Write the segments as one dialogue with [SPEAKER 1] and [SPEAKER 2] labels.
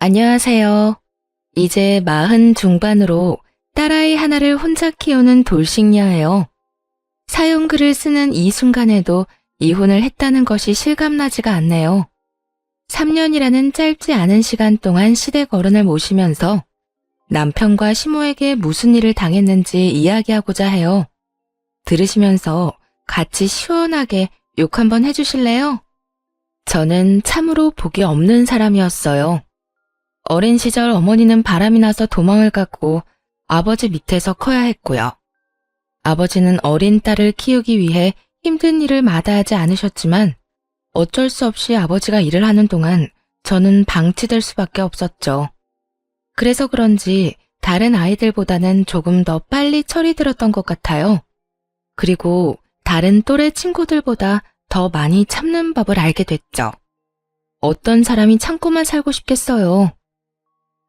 [SPEAKER 1] 안녕하세요. 이제 40 중반으로 딸아이 하나를 혼자 키우는 돌싱녀예요. 사용글을 쓰는 이 순간에도 이혼을 했다는 것이 실감나지가 않네요. 3년이라는 짧지 않은 시간 동안 시댁 어른을 모시면서 남편과 시모에게 무슨 일을 당했는지 이야기하고자 해요. 들으시면서 같이 시원하게 욕 한번 해주실래요? 저는 참으로 복이 없는 사람이었어요. 어린 시절 어머니는 바람이 나서 도망을 갔고 아버지 밑에서 커야 했고요. 아버지는 어린 딸을 키우기 위해 힘든 일을 마다하지 않으셨지만 어쩔 수 없이 아버지가 일을 하는 동안 저는 방치될 수밖에 없었죠. 그래서 그런지 다른 아이들보다는 조금 더 빨리 철이 들었던 것 같아요. 그리고 다른 또래 친구들보다 더 많이 참는 법을 알게 됐죠. 어떤 사람이 참고만 살고 싶겠어요.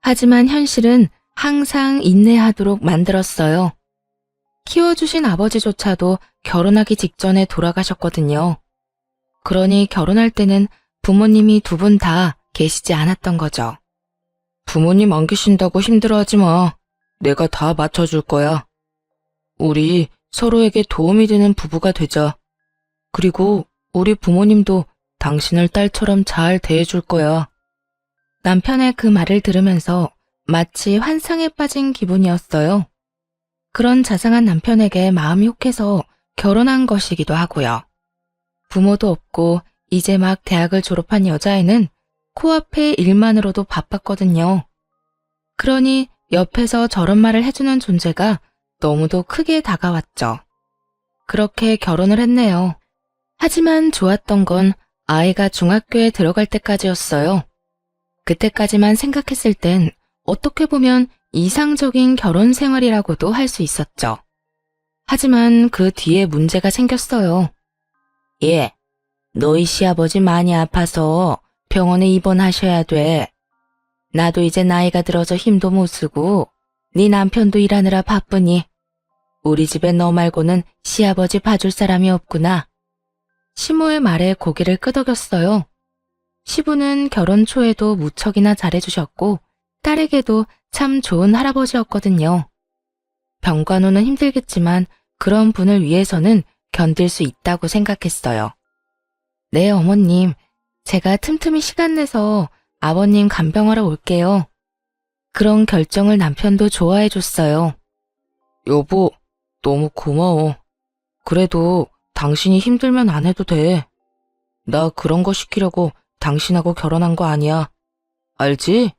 [SPEAKER 1] 하지만 현실은 항상 인내하도록 만들었어요. 키워주신 아버지조차도 결혼하기 직전에 돌아가셨거든요. 그러니 결혼할 때는 부모님이 두 분 다 계시지 않았던 거죠. 부모님 안 계신다고 힘들어하지 마. 내가 다 맞춰줄 거야. 우리 서로에게 도움이 되는 부부가 되자. 그리고 우리 부모님도 당신을 딸처럼 잘 대해줄 거야. 남편의 그 말을 들으면서 마치 환상에 빠진 기분이었어요. 그런 자상한 남편에게 마음이 혹해서 결혼한 것이기도 하고요. 부모도 없고 이제 막 대학을 졸업한 여자애는 코앞의 일만으로도 바빴거든요. 그러니 옆에서 저런 말을 해주는 존재가 너무도 크게 다가왔죠. 그렇게 결혼을 했네요. 하지만 좋았던 건 아이가 중학교에 들어갈 때까지였어요. 그때까지만 생각했을 땐 어떻게 보면 이상적인 결혼 생활이라고도 할 수 있었죠. 하지만 그 뒤에 문제가 생겼어요. 예, 너희 시아버지 많이 아파서 병원에 입원하셔야 돼. 나도 이제 나이가 들어서 힘도 못 쓰고 네 남편도 일하느라 바쁘니 우리 집에 너 말고는 시아버지 봐줄 사람이 없구나. 시모의 말에 고개를 끄덕였어요. 시부는 결혼 초에도 무척이나 잘해주셨고 딸에게도 참 좋은 할아버지였거든요. 병간호는 힘들겠지만 그런 분을 위해서는 견딜 수 있다고 생각했어요. 네, 어머님. 제가 틈틈이 시간 내서 아버님 간병하러 올게요. 그런 결정을 남편도 좋아해줬어요. 여보, 너무 고마워. 그래도 당신이 힘들면 안 해도 돼. 나 그런 거 시키려고 당신하고 결혼한 거 아니야. 알지?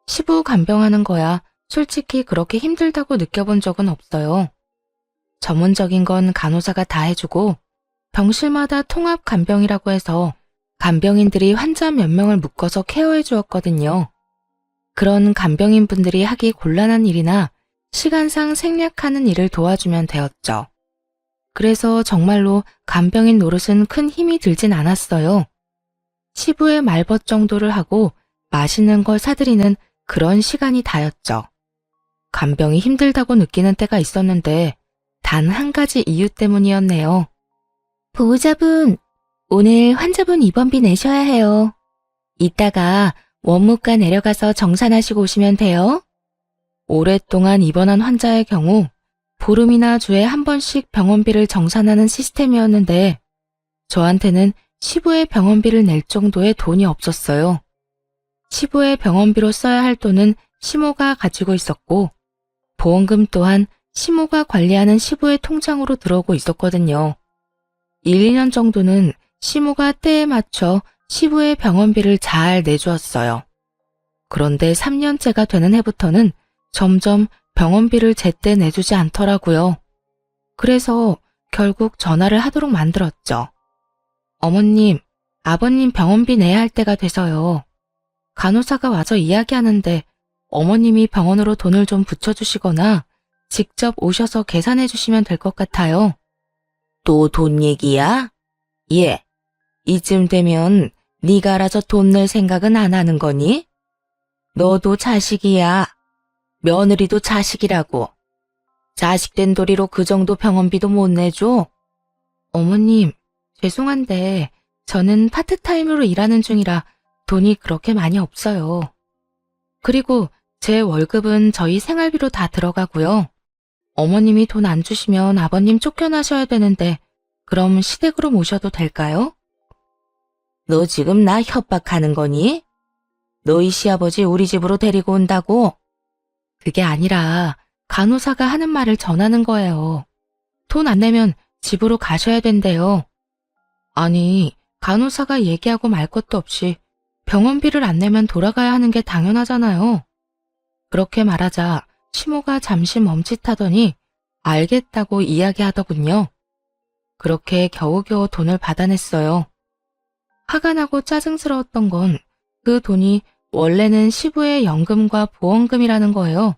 [SPEAKER 1] 시부 간병하는 거야 솔직히 그렇게 힘들다고 느껴본 적은 없어요. 전문적인 건 간호사가 다 해주고 병실마다 통합 간병이라고 해서 간병인들이 환자 몇 명을 묶어서 케어해 주었거든요. 그런 간병인 분들이 하기 곤란한 일이나 시간상 생략하는 일을 도와주면 되었죠. 그래서 정말로 간병인 노릇은 큰 힘이 들진 않았어요. 시부의 말벗 정도를 하고 맛있는 걸 사드리는 그런 시간이 다였죠. 간병이 힘들다고 느끼는 때가 있었는데 단 한 가지 이유 때문이었네요. 보호자분, 오늘 환자분 입원비 내셔야 해요. 이따가 원무과 내려가서 정산하시고 오시면 돼요. 오랫동안 입원한 환자의 경우 보름이나 주에 한 번씩 병원비를 정산하는 시스템이었는데 저한테는 시부의 병원비를 낼 정도의 돈이 없었어요. 시부의 병원비로 써야 할 돈은 시모가 가지고 있었고 보험금 또한 시모가 관리하는 시부의 통장으로 들어오고 있었거든요. 1, 2년 정도는 시모가 때에 맞춰 시부의 병원비를 잘 내주었어요. 그런데 3년째가 되는 해부터는 점점 병원비를 제때 내주지 않더라고요. 그래서 결국 전화를 하도록 만들었죠. 어머님, 아버님 병원비 내야 할 때가 돼서요. 간호사가 와서 이야기하는데 어머님이 병원으로 돈을 좀 붙여주시거나 직접 오셔서 계산해 주시면 될 것 같아요. 또 돈 얘기야? 예. 이쯤 되면 네가 알아서 돈 낼 생각은 안 하는 거니? 너도 자식이야. 며느리도 자식이라고. 자식된 도리로 그 정도 병원비도 못 내줘? 어머님, 죄송한데 저는 파트타임으로 일하는 중이라 돈이 그렇게 많이 없어요. 그리고 제 월급은 저희 생활비로 다 들어가고요. 어머님이 돈 안 주시면 아버님 쫓겨나셔야 되는데 그럼 시댁으로 모셔도 될까요? 너 지금 나 협박하는 거니? 너희 시아버지 우리 집으로 데리고 온다고? 그게 아니라 간호사가 하는 말을 전하는 거예요. 돈 안 내면 집으로 가셔야 된대요. 아니, 간호사가 얘기하고 말 것도 없이 병원비를 안 내면 돌아가야 하는 게 당연하잖아요. 그렇게 말하자 시모가 잠시 멈칫하더니 알겠다고 이야기하더군요. 그렇게 겨우겨우 돈을 받아냈어요. 화가 나고 짜증스러웠던 건 그 돈이 원래는 시부의 연금과 보험금이라는 거예요.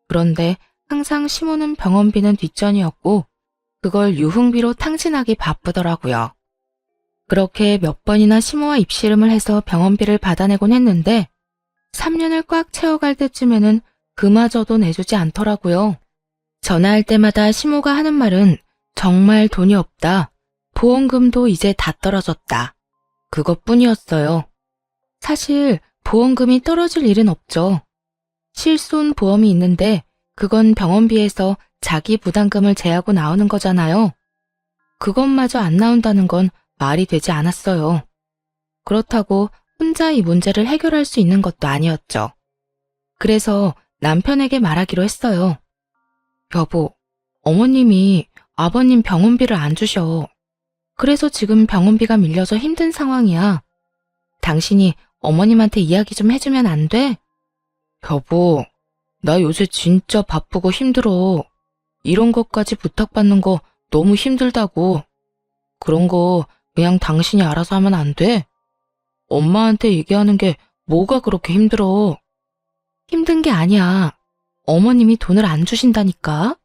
[SPEAKER 1] 그런데 항상 시모는 병원비는 뒷전이었고 그걸 유흥비로 탕진하기 바쁘더라고요. 그렇게 몇 번이나 시모와 입씨름을 해서 병원비를 받아내곤 했는데 3년을 꽉 채워갈 때쯤에는 그마저도 내주지 않더라고요. 전화할 때마다 시모가 하는 말은 정말 돈이 없다. 보험금도 이제 다 떨어졌다. 그것뿐이었어요. 사실 보험금이 떨어질 일은 없죠. 실손 보험이 있는데 그건 병원비에서 자기 부담금을 제하고 나오는 거잖아요. 그것마저 안 나온다는 건 말이 되지 않았어요. 그렇다고 혼자 이 문제를 해결할 수 있는 것도 아니었죠. 그래서 남편에게 말하기로 했어요. 여보, 어머님이 아버님 병원비를 안 주셔. 그래서 지금 병원비가 밀려서 힘든 상황이야. 당신이 어머님한테 이야기 좀 해주면 안 돼? 여보, 나 요새 진짜 바쁘고 힘들어. 이런 것까지 부탁받는 거 너무 힘들다고. 그런 거 그냥 당신이 알아서 하면 안 돼? 엄마한테 얘기하는 게 뭐가 그렇게 힘들어? 힘든 게 아니야. 어머님이 돈을 안 주신다니까?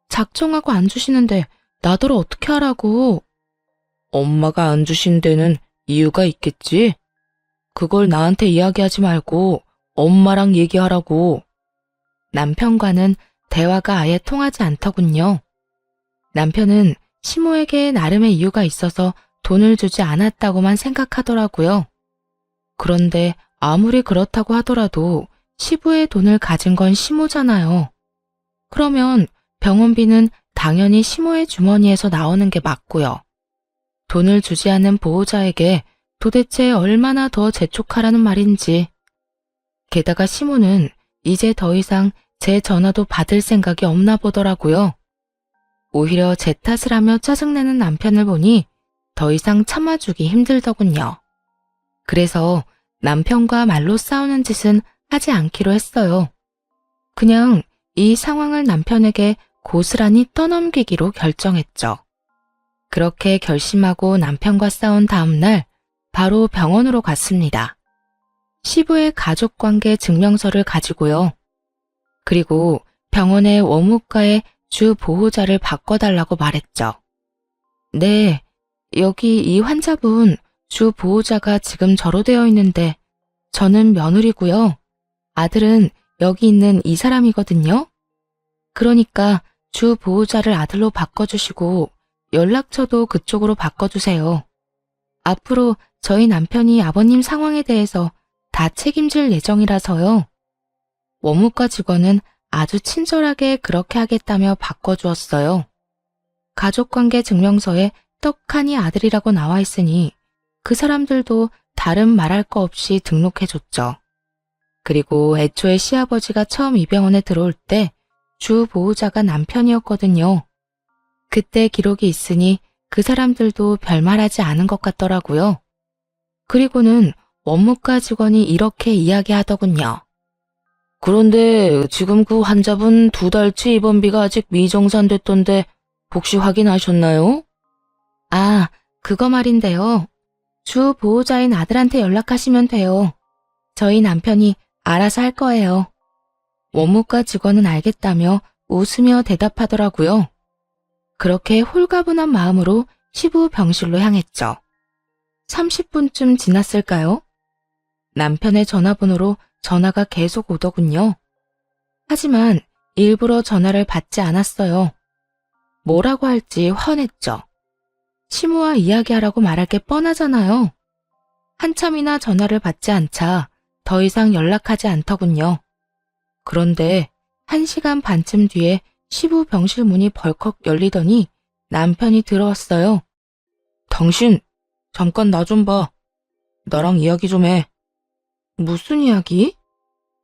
[SPEAKER 1] 작정하고 안 주시는데 나더러 어떻게 하라고? 엄마가 안 주신 데는 이유가 있겠지? 그걸 나한테 이야기하지 말고 엄마랑 얘기하라고. 남편과는 대화가 아예 통하지 않더군요. 남편은 시모에게 나름의 이유가 있어서 돈을 주지 않았다고만 생각하더라고요. 그런데 아무리 그렇다고 하더라도 시부의 돈을 가진 건 시모잖아요. 그러면 병원비는 당연히 시모의 주머니에서 나오는 게 맞고요. 돈을 주지 않는 보호자에게 도대체 얼마나 더 재촉하라는 말인지. 게다가 시모는 이제 더 이상 제 전화도 받을 생각이 없나 보더라고요. 오히려 제 탓을 하며 짜증내는 남편을 보니 더 이상 참아주기 힘들더군요. 그래서 남편과 말로 싸우는 짓은 하지 않기로 했어요. 그냥 이 상황을 남편에게 고스란히 떠넘기기로 결정했죠. 그렇게 결심하고 남편과 싸운 다음 날 바로 병원으로 갔습니다. 시부의 가족관계 증명서를 가지고요. 그리고 병원의 원무과의 주 보호자를 바꿔달라고 말했죠. 네, 여기 이 환자분 주 보호자가 지금 저로 되어 있는데 저는 며느리고요. 아들은 여기 있는 이 사람이거든요. 그러니까 주 보호자를 아들로 바꿔주시고 연락처도 그쪽으로 바꿔주세요. 앞으로 저희 남편이 아버님 상황에 대해서 다 책임질 예정이라서요. 원무과 직원은 아주 친절하게 그렇게 하겠다며 바꿔주었어요. 가족관계 증명서에 떡하니 아들이라고 나와 있으니 그 사람들도 다른 말할 거 없이 등록해줬죠. 그리고 애초에 시아버지가 처음 이 병원에 들어올 때 주 보호자가 남편이었거든요. 그때 기록이 있으니 그 사람들도 별말하지 않은 것 같더라고요. 그리고는 원무과 직원이 이렇게 이야기하더군요. 그런데 지금 그 환자분 2달치 입원비가 아직 미정산됐던데 혹시 확인하셨나요? 아, 그거 말인데요. 주 보호자인 아들한테 연락하시면 돼요. 저희 남편이 알아서 할 거예요. 원무과 직원은 알겠다며 웃으며 대답하더라고요. 그렇게 홀가분한 마음으로 시부 병실로 향했죠. 30분쯤 지났을까요? 남편의 전화번호로 전화가 계속 오더군요. 하지만 일부러 전화를 받지 않았어요. 뭐라고 할지 훤했죠. 시모와 이야기하라고 말할 게 뻔하잖아요. 한참이나 전화를 받지 않자 더 이상 연락하지 않더군요. 그런데 1시간 반쯤 뒤에 시부 병실 문이 벌컥 열리더니 남편이 들어왔어요. 당신, 잠깐 나 좀 봐. 나랑 이야기 좀 해. 무슨 이야기?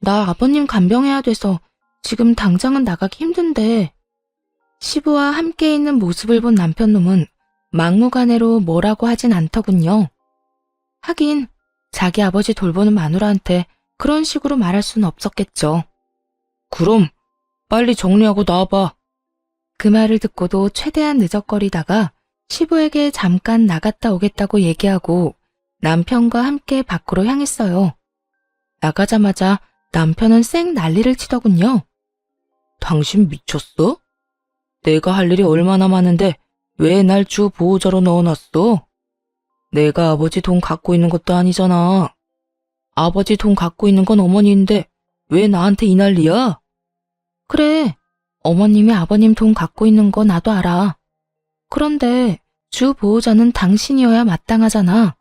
[SPEAKER 1] 나 아버님 간병해야 돼서 지금 당장은 나가기 힘든데. 시부와 함께 있는 모습을 본 남편놈은 막무가내로 뭐라고 하진 않더군요. 하긴 자기 아버지 돌보는 마누라한테 그런 식으로 말할 수는 없었겠죠. 그럼 빨리 정리하고 나와봐. 그 말을 듣고도 최대한 느적거리다가 시부에게 잠깐 나갔다 오겠다고 얘기하고 남편과 함께 밖으로 향했어요. 나가자마자 남편은 쌩 난리를 치더군요. 당신 미쳤어? 내가 할 일이 얼마나 많은데 왜 날 주 보호자로 넣어놨어? 내가 아버지 돈 갖고 있는 것도 아니잖아. 아버지 돈 갖고 있는 건 어머니인데 왜 나한테 이 난리야? 그래, 어머님이 아버님 돈 갖고 있는 거 나도 알아. 그런데 주 보호자는 당신이어야 마땅하잖아.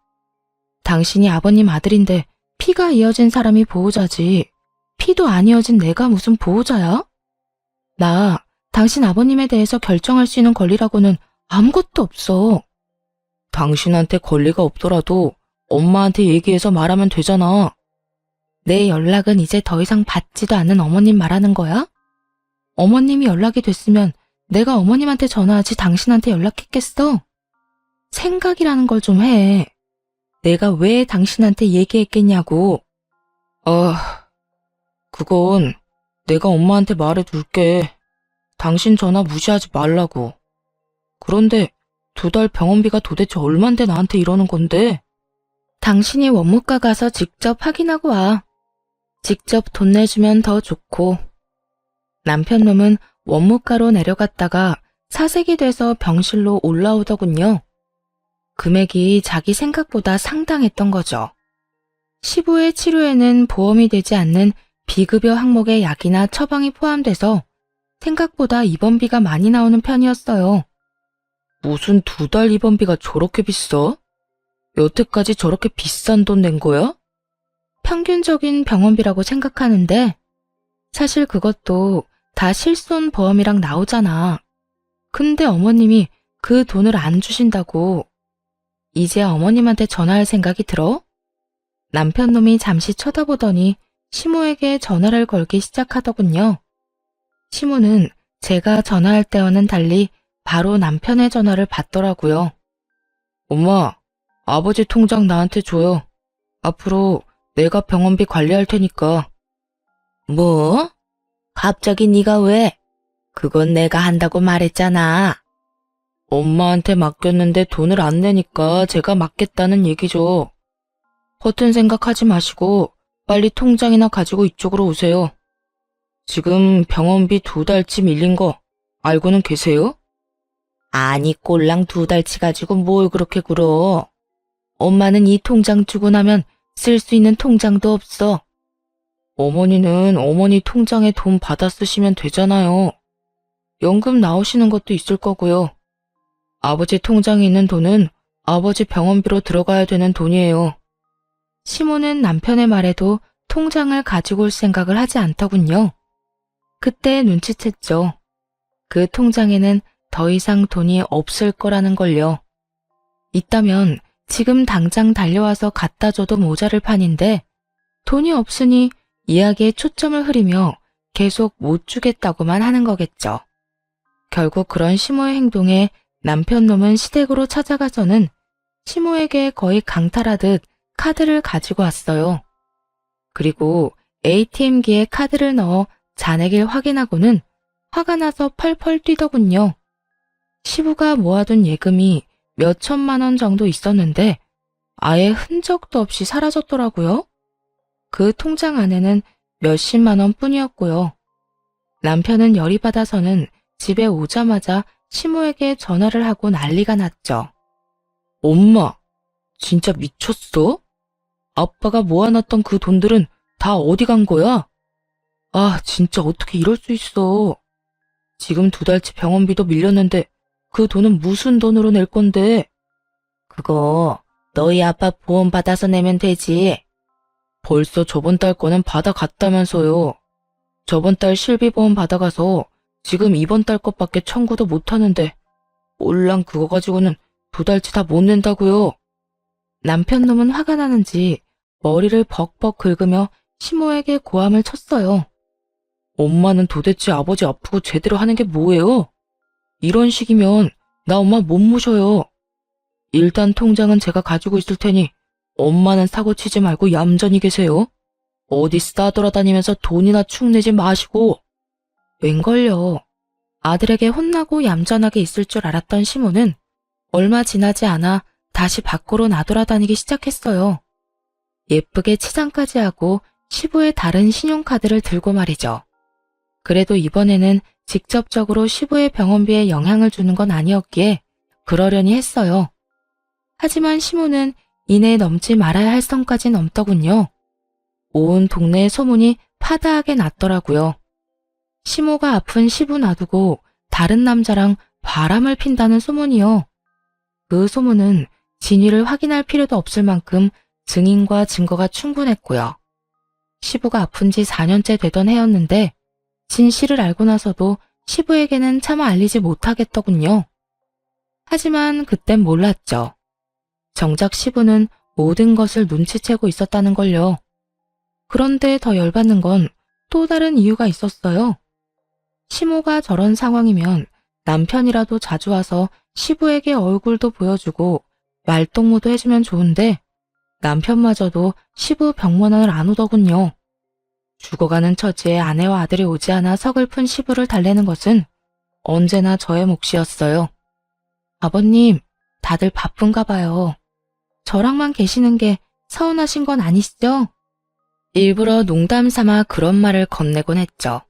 [SPEAKER 1] 당신이 아버님 아들인데 피가 이어진 사람이 보호자지. 피도 안 이어진 내가 무슨 보호자야? 나 당신 아버님에 대해서 결정할 수 있는 권리라고는 아무것도 없어. 당신한테 권리가 없더라도 엄마한테 얘기해서 말하면 되잖아. 내 연락은 이제 더 이상 받지도 않는 어머님 말하는 거야? 어머님이 연락이 됐으면 내가 어머님한테 전화하지 당신한테 연락했겠어? 생각이라는 걸 좀 해. 내가 왜 당신한테 얘기했겠냐고. 그건 내가 엄마한테 말해둘게. 당신 전화 무시하지 말라고. 그런데 2달 병원비가 도대체 얼만데 나한테 이러는 건데? 당신이 원무과 가서 직접 확인하고 와. 직접 돈 내주면 더 좋고. 남편놈은 원무과로 내려갔다가 사색이 돼서 병실로 올라오더군요. 금액이 자기 생각보다 상당했던 거죠. 시부의 치료에는 보험이 되지 않는 비급여 항목의 약이나 처방이 포함돼서 생각보다 입원비가 많이 나오는 편이었어요. 무슨 2달 입원비가 저렇게 비싸? 여태까지 저렇게 비싼 돈 낸 거야? 평균적인 병원비라고 생각하는데 사실 그것도 다 실손보험이랑 나오잖아. 근데 어머님이 그 돈을 안 주신다고. 이제 어머님한테 전화할 생각이 들어? 남편놈이 잠시 쳐다보더니 시모에게 전화를 걸기 시작하더군요. 시모는 제가 전화할 때와는 달리 바로 남편의 전화를 받더라고요. 엄마, 아버지 통장 나한테 줘요. 앞으로 내가 병원비 관리할 테니까. 뭐? 갑자기 네가 왜? 그건 내가 한다고 말했잖아. 엄마한테 맡겼는데 돈을 안 내니까 제가 맡겠다는 얘기죠. 허튼 생각하지 마시고 빨리 통장이나 가지고 이쪽으로 오세요. 지금 병원비 2달치 밀린 거 알고는 계세요? 아니 꼴랑 2달치 가지고 뭘 그렇게 굴어. 엄마는 이 통장 주고 나면 쓸 수 있는 통장도 없어. 어머니는 어머니 통장에 돈 받아 쓰시면 되잖아요. 연금 나오시는 것도 있을 거고요. 아버지 통장에 있는 돈은 아버지 병원비로 들어가야 되는 돈이에요. 시모는 남편의 말에도 통장을 가지고 올 생각을 하지 않더군요. 그때 눈치챘죠. 그 통장에는 더 이상 돈이 없을 거라는 걸요. 있다면 지금 당장 달려와서 갖다 줘도 모자랄 판인데 돈이 없으니 이야기에 초점을 흐리며 계속 못 주겠다고만 하는 거겠죠. 결국 그런 시모의 행동에 남편놈은 시댁으로 찾아가서는 시모에게 거의 강탈하듯 카드를 가지고 왔어요. 그리고 ATM기에 카드를 넣어 잔액을 확인하고는 화가 나서 펄펄 뛰더군요. 시부가 모아둔 예금이 몇 천만 원 정도 있었는데 아예 흔적도 없이 사라졌더라고요. 그 통장 안에는 몇십만 원 뿐이었고요. 남편은 열이 받아서는 집에 오자마자 시모에게 전화를 하고 난리가 났죠. 엄마, 진짜 미쳤어? 아빠가 모아놨던 그 돈들은 다 어디 간 거야? 아, 진짜 어떻게 이럴 수 있어. 지금 2달치 병원비도 밀렸는데 그 돈은 무슨 돈으로 낼 건데? 그거 너희 아빠 보험 받아서 내면 되지. 벌써 저번 달 거는 받아갔다면서요. 저번 달 실비보험 받아가서 지금 이번 달 것밖에 청구도 못하는데 올랑 그거 가지고는 2달치 다 못 낸다고요. 남편 놈은 화가 나는지 머리를 벅벅 긁으며 시모에게 고함을 쳤어요. 엄마는 도대체 아버지 아프고 제대로 하는 게 뭐예요? 이런 식이면 나 엄마 못 모셔요. 일단 통장은 제가 가지고 있을 테니 엄마는 사고 치지 말고 얌전히 계세요. 어디 싸돌아다니면서 돈이나 축내지 마시고. 웬걸요. 아들에게 혼나고 얌전하게 있을 줄 알았던 시모는 얼마 지나지 않아 다시 밖으로 나돌아다니기 시작했어요. 예쁘게 치장까지 하고 시부의 다른 신용카드를 들고 말이죠. 그래도 이번에는 직접적으로 시부의 병원비에 영향을 주는 건 아니었기에 그러려니 했어요. 하지만 시모는 이내 넘지 말아야 할 선까지 넘더군요. 온 동네에 소문이 파다하게 났더라고요. 시모가 아픈 시부 놔두고 다른 남자랑 바람을 핀다는 소문이요. 그 소문은 진위를 확인할 필요도 없을 만큼 증인과 증거가 충분했고요. 시부가 아픈 지 4년째 되던 해였는데 진실을 알고 나서도 시부에게는 차마 알리지 못하겠더군요. 하지만 그땐 몰랐죠. 정작 시부는 모든 것을 눈치채고 있었다는 걸요. 그런데 더 열받는 건 또 다른 이유가 있었어요. 시모가 저런 상황이면 남편이라도 자주 와서 시부에게 얼굴도 보여주고 말동무도 해주면 좋은데 남편마저도 시부 병문안을 안 오더군요. 죽어가는 처지에 아내와 아들이 오지 않아 서글픈 시부를 달래는 것은 언제나 저의 몫이었어요. 아버님, 다들 바쁜가 봐요. 저랑만 계시는 게 서운하신 건 아니시죠? 일부러 농담 삼아 그런 말을 건네곤 했죠.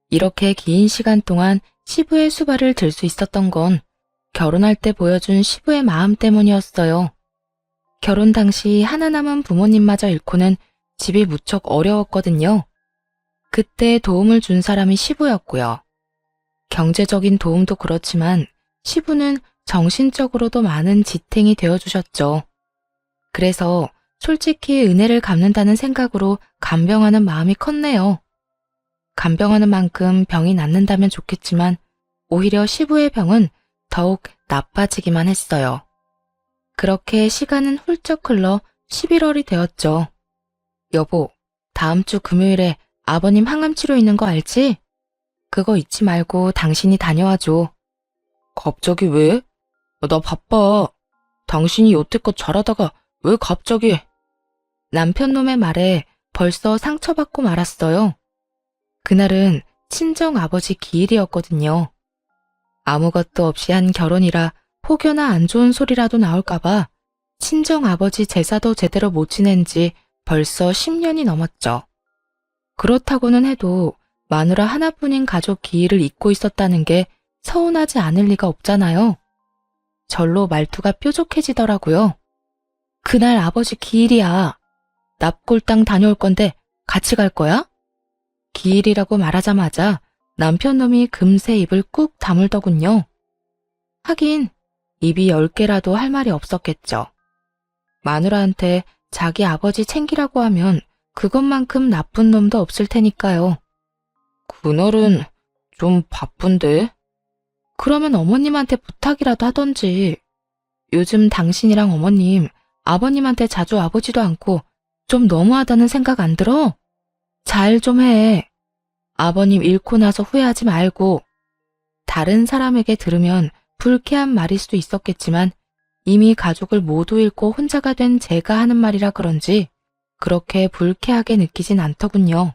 [SPEAKER 1] 이렇게 긴 시간 동안 시부의 수발을 들 수 있었던 건 결혼할 때 보여준 시부의 마음 때문이었어요. 결혼 당시 하나 남은 부모님마저 잃고는 집이 무척 어려웠거든요. 그때 도움을 준 사람이 시부였고요. 경제적인 도움도 그렇지만 시부는 정신적으로도 많은 지탱이 되어주셨죠. 그래서 솔직히 은혜를 갚는다는 생각으로 간병하는 마음이 컸네요. 간병하는 만큼 병이 낫는다면 좋겠지만 오히려 시부의 병은 더욱 나빠지기만 했어요. 그렇게 시간은 훌쩍 흘러 11월이 되었죠. 여보, 다음 주 금요일에 아버님 항암치료 있는 거 알지? 그거 잊지 말고 당신이 다녀와줘. 갑자기 왜? 나 바빠. 당신이 여태껏 잘하다가 왜 갑자기? 남편 놈의 말에 벌써 상처받고 말았어요. 그날은 친정 아버지 기일이었거든요. 아무것도 없이 한 결혼이라 혹여나 안 좋은 소리라도 나올까봐 친정 아버지 제사도 제대로 못 지낸 지 벌써 10년이 넘었죠. 그렇다고는 해도 마누라 하나뿐인 가족 기일을 잊고 있었다는 게 서운하지 않을 리가 없잖아요. 절로 말투가 뾰족해지더라고요. 그날 아버지 기일이야. 납골당 다녀올 건데 같이 갈 거야? 기일이라고 말하자마자 남편 놈이 금세 입을 꾹 다물더군요. 하긴 입이 10개라도 할 말이 없었겠죠. 마누라한테 자기 아버지 챙기라고 하면 그것만큼 나쁜 놈도 없을 테니까요. 그날은 좀 바쁜데? 그러면 어머님한테 부탁이라도 하던지. 요즘 당신이랑 어머님, 아버님한테 자주 와보지도 않고 좀 너무하다는 생각 안 들어? 잘 좀 해. 아버님 잃고 나서 후회하지 말고. 다른 사람에게 들으면 불쾌한 말일 수도 있었겠지만 이미 가족을 모두 잃고 혼자가 된 제가 하는 말이라 그런지 그렇게 불쾌하게 느끼진 않더군요.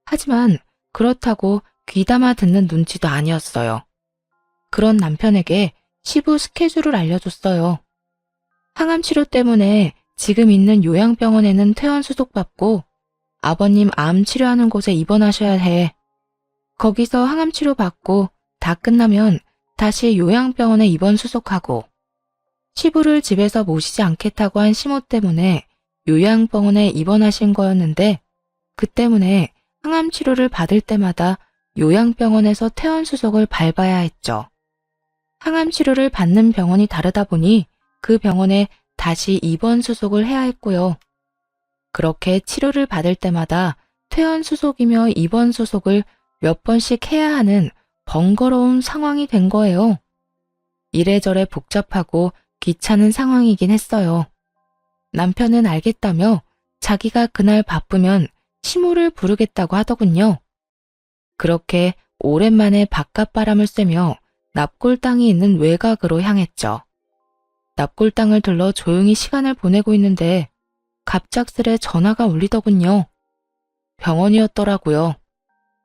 [SPEAKER 1] 하지만 그렇다고 귀담아 듣는 눈치도 아니었어요. 그런 남편에게 시부 스케줄을 알려줬어요. 항암치료 때문에 지금 있는 요양병원에는 퇴원 수속받고 아버님 암 치료하는 곳에 입원하셔야 해. 거기서 항암치료 받고 다 끝나면 다시 요양병원에 입원 수속하고 시부를 집에서 모시지 않겠다고 한 시모 때문에 요양병원에 입원하신 거였는데 그 때문에 항암치료를 받을 때마다 요양병원에서 퇴원 수속을 밟아야 했죠. 항암치료를 받는 병원이 다르다 보니 그 병원에 다시 입원 수속을 해야 했고요. 그렇게 치료를 받을 때마다 퇴원 수속이며 입원 수속을 몇 번씩 해야 하는 번거로운 상황이 된 거예요. 이래저래 복잡하고 귀찮은 상황이긴 했어요. 남편은 알겠다며 자기가 그날 바쁘면 시모를 부르겠다고 하더군요. 그렇게 오랜만에 바깥바람을 쐬며 납골당이 있는 외곽으로 향했죠. 납골당을 들러 조용히 시간을 보내고 있는데 갑작스레 전화가 울리더군요. 병원이었더라고요.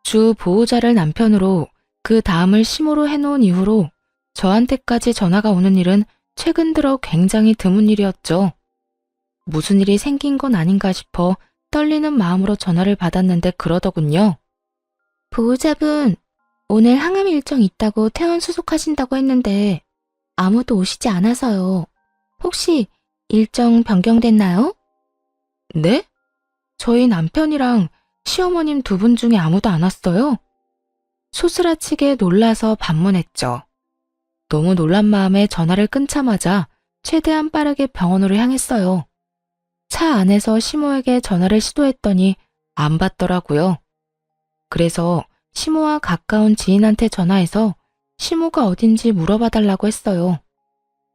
[SPEAKER 1] 주 보호자를 남편으로 그 다음을 시모로 해놓은 이후로 저한테까지 전화가 오는 일은 최근 들어 굉장히 드문 일이었죠. 무슨 일이 생긴 건 아닌가 싶어 떨리는 마음으로 전화를 받았는데 그러더군요. 보호자분, 오늘 항암 일정 있다고 퇴원 수속하신다고 했는데 아무도 오시지 않아서요. 혹시 일정 변경됐나요? 네? 저희 남편이랑 시어머님 두 분 중에 아무도 안 왔어요? 소스라치게 놀라서 반문했죠. 너무 놀란 마음에 전화를 끊자마자 최대한 빠르게 병원으로 향했어요. 차 안에서 시모에게 전화를 시도했더니 안 받더라고요. 그래서 시모와 가까운 지인한테 전화해서 시모가 어딘지 물어봐 달라고 했어요.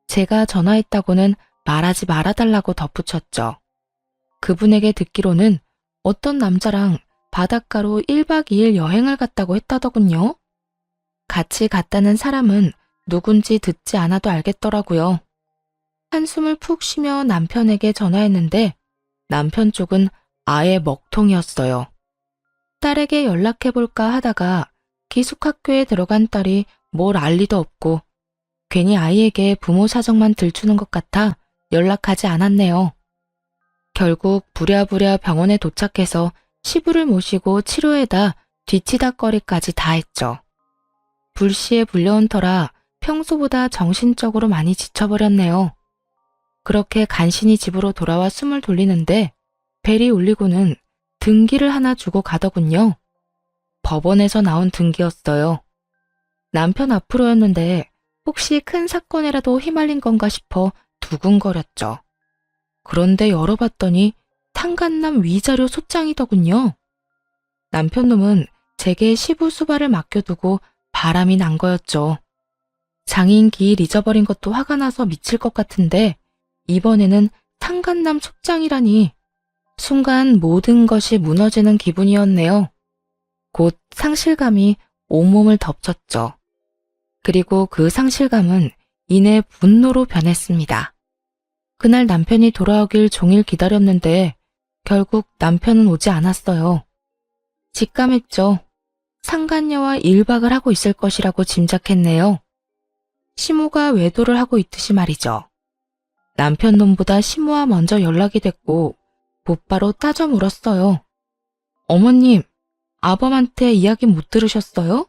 [SPEAKER 1] 제가 전화했다고는 말하지 말아달라고 덧붙였죠. 그분에게 듣기로는 어떤 남자랑 바닷가로 1박 2일 여행을 갔다고 했다더군요. 같이 갔다는 사람은 누군지 듣지 않아도 알겠더라고요. 한숨을 푹 쉬며 남편에게 전화했는데 남편 쪽은 아예 먹통이었어요. 딸에게 연락해볼까 하다가 기숙학교에 들어간 딸이 뭘 알 리도 없고 괜히 아이에게 부모 사정만 들추는 것 같아 연락하지 않았네요. 결국 부랴부랴 병원에 도착해서 시부를 모시고 치료에다 뒤치다꺼리까지 다 했죠. 불시에 불려온 터라 평소보다 정신적으로 많이 지쳐버렸네요. 그렇게 간신히 집으로 돌아와 숨을 돌리는데 벨이 울리고는 등기를 하나 주고 가더군요. 법원에서 나온 등기였어요. 남편 앞으로였는데 혹시 큰 사건이라도 휘말린 건가 싶어 두근거렸죠. 그런데 열어봤더니 탕간남 위자료 소장이더군요. 남편 놈은 제게 시부 수발을 맡겨두고 바람이 난 거였죠. 장인 기일 잊어버린 것도 화가 나서 미칠 것 같은데 이번에는 탕간남 속장이라니 순간 모든 것이 무너지는 기분이었네요. 곧 상실감이 온몸을 덮쳤죠. 그리고 그 상실감은 이내 분노로 변했습니다. 그날 남편이 돌아오길 종일 기다렸는데 결국 남편은 오지 않았어요. 직감했죠. 상간녀와 1박을 하고 있을 것이라고 짐작했네요. 시모가 외도를 하고 있듯이 말이죠. 남편 놈보다 시모와 먼저 연락이 됐고 곧바로 따져 물었어요. 어머님, 아범한테 이야기 못 들으셨어요?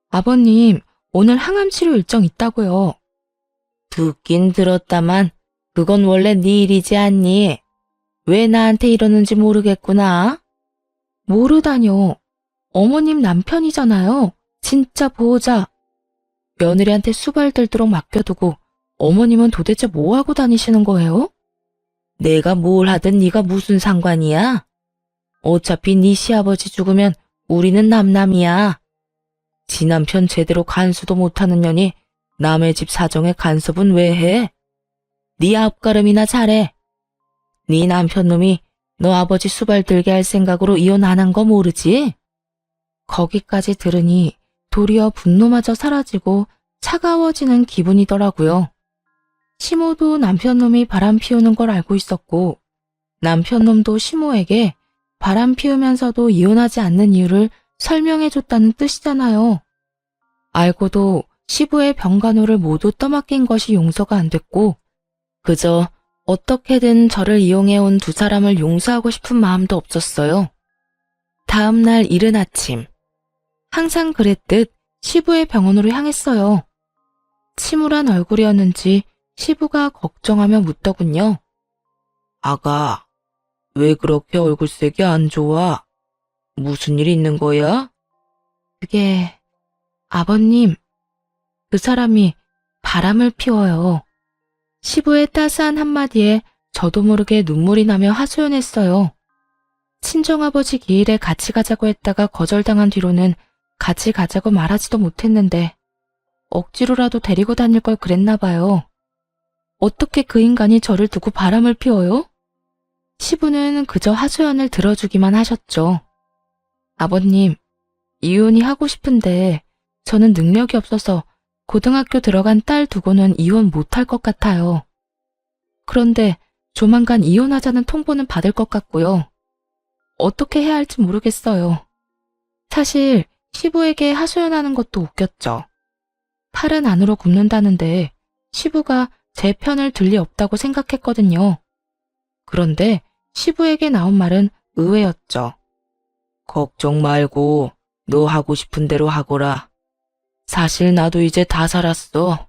[SPEAKER 1] 아버님, 오늘 항암치료 일정 있다고요. 듣긴 들었다만 그건 원래 네 일이지 않니? 왜 나한테 이러는지 모르겠구나. 모르다뇨. 어머님 남편이잖아요. 진짜 보호자. 며느리한테 수발 들도록 맡겨두고 어머님은 도대체 뭐하고 다니시는 거예요? 내가 뭘 하든 네가 무슨 상관이야? 어차피 네 시아버지 죽으면 우리는 남남이야. 지 남편 제대로 간수도 못하는 년이 남의 집 사정에 간섭은 왜 해? 네 앞가름이나 잘해. 네 남편 놈이 너 아버지 수발 들게 할 생각으로 이혼 안 한 거 모르지? 거기까지 들으니 도리어 분노마저 사라지고 차가워지는 기분이더라고요. 시모도 남편놈이 바람 피우는 걸 알고 있었고 남편놈도 시모에게 바람 피우면서도 이혼하지 않는 이유를 설명해줬다는 뜻이잖아요. 알고도 시부의 병간호를 모두 떠맡긴 것이 용서가 안 됐고 그저 어떻게든 저를 이용해온 두 사람을 용서하고 싶은 마음도 없었어요. 다음 날 이른 아침, 항상 그랬듯 시부의 병원으로 향했어요. 침울한 얼굴이었는지 시부가 걱정하며 묻더군요. 아가, 왜 그렇게 얼굴색이 안 좋아? 무슨 일 있는 거야? 그게, 아버님, 그 사람이 바람을 피워요. 시부의 따스한 한마디에 저도 모르게 눈물이 나며 하소연했어요. 친정아버지 기일에 같이 가자고 했다가 거절당한 뒤로는 같이 가자고 말하지도 못했는데 억지로라도 데리고 다닐 걸 그랬나 봐요. 어떻게 그 인간이 저를 두고 바람을 피워요? 시부는 그저 하소연을 들어주기만 하셨죠. 아버님, 이혼이 하고 싶은데 저는 능력이 없어서 고등학교 들어간 딸 두고는 이혼 못할 것 같아요. 그런데 조만간 이혼하자는 통보는 받을 것 같고요. 어떻게 해야 할지 모르겠어요. 사실 시부에게 하소연하는 것도 웃겼죠. 팔은 안으로 굽는다는데 시부가 제 편을 들 리 없다고 생각했거든요. 그런데 시부에게 나온 말은 의외였죠. 걱정 말고 너 하고 싶은 대로 하거라. 사실 나도 이제 다 살았어.